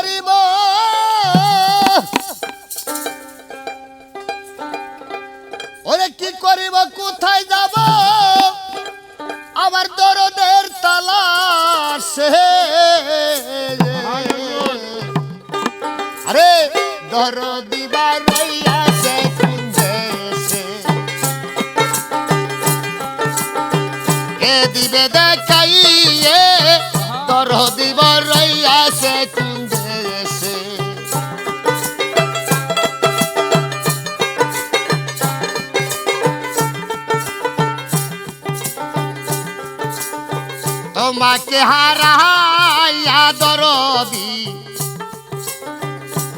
করিব ওরে কি করিব কোথায় যাব আমার দরদের তালাশে আরে দরদি বারাইয়াছে কোন দেশে কে দিবে দেখাইয়ে দরদি বারাইয়াছে কোন দেশে তোমাকে হারাইয়া দরদি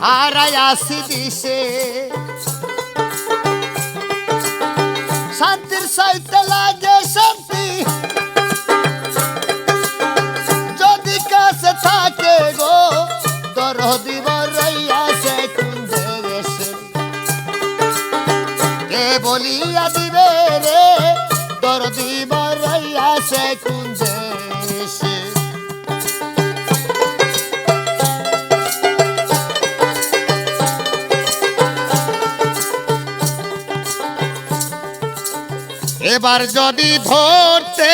হারাইয়াছি দিশে শান্তির সাইতে লাগে শান্তি যদি কাছে থাকে গো দরদি বারাইয়াছে কোন দেশে কে বলিয়া দিবে রে দরদি বারাইয়াছে কোন দেশে এবার যদি ধরতে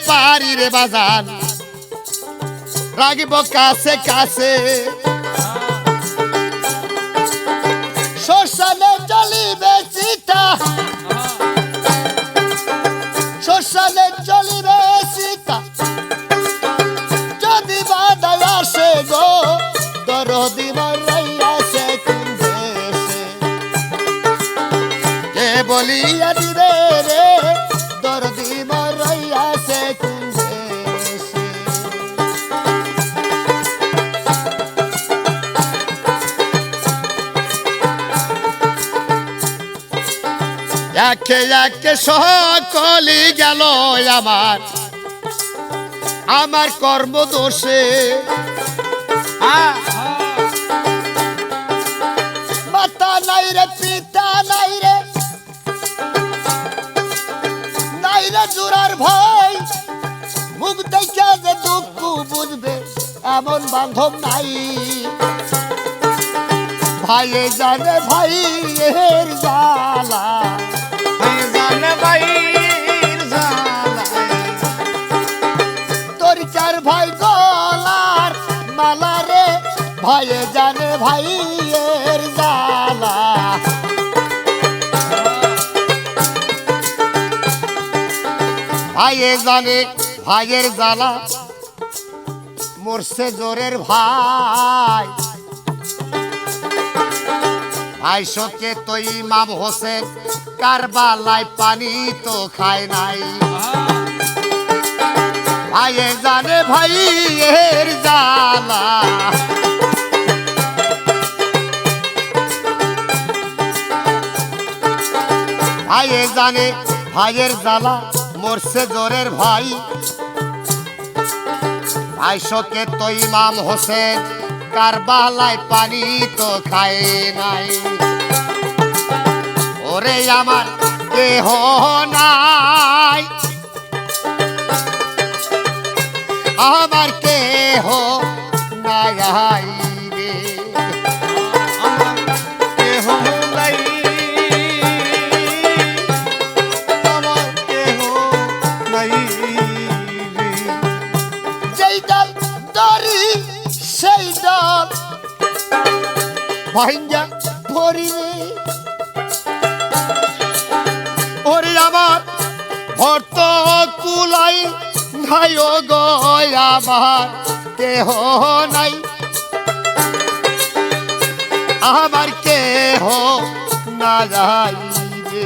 পারি রে বাজান রাগিব কাছে কাছে শ্মশানে চলিবে চিতা শ্মশানে চলিবে চিতা যদি বাধাই আসে গো দরদি বারাইয়াছে কোন দেশে কে বলিয়া দিবে রে দরদি বারাইয়াছে কোন দেশে একে একে সকলি গেল আমার কর্ম দোষে মাতা নাই রে পিতা নাই রে নাই রে জোড়ার ভাই মুখ দেখে যে দুঃখ বুঝবে এমন বান্ধব নাই ভাইয়ে জানে ভাইয়ের জ্বালা জানে ভাইয়ের জ্বালা তোর চার ভাই গলার মালা রে ভাইয়ে জানে ভাইয়ের জ্বালা ভাইয়ে জানে ভাইয়ের জ্বালা মরছে জোরের ভাই ভাই শোকে তো ইমাম হোসেন কারবালায় পানি তো খায় নাই ভাইয়ে জানে ভাইয়ের জ্বালা ভাইয়ে জানে ভাইয়ের জ্বালা মরছে জোরের ভাই ভাই শোকে তো ইমাম হোসেন কারবালায় পানি তো খায় নাই ওরে আমার দেহ নাই আমার কেহ নাই রে আমার কেহ নাই আমার কেহ নাই রে যেই ডাল ধরি সেই ডাল ভাইঙ্গা ধরি ওরে আমার ভর্ত কুলাই নাই ও গো আমার কেহ নাই আমার কেহ না যাই রে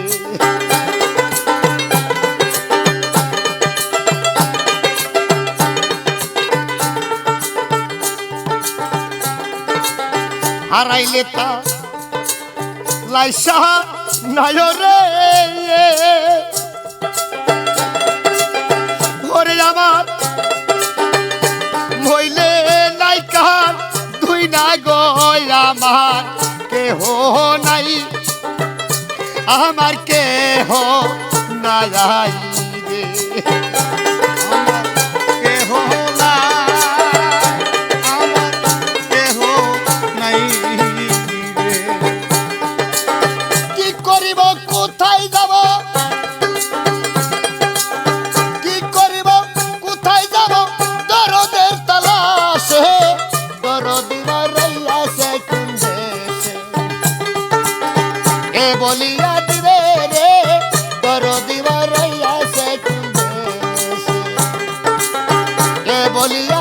হারাইলে তা লাইসা নাই রে ওরে আমার মইলে নাই কার দুই না গো আমার কেহ নাই আমার কেহ না যাই রে আমার কেহ নাই আমার কেহ কোথায় যাব কি করিব কোথায় যাব দরদের তালাশে দরদি মারাইয়াছে কোন দেশে এ বলিয়া দিবে রে দরদি মারাইয়াছে কোন দেশে এ বলিয়া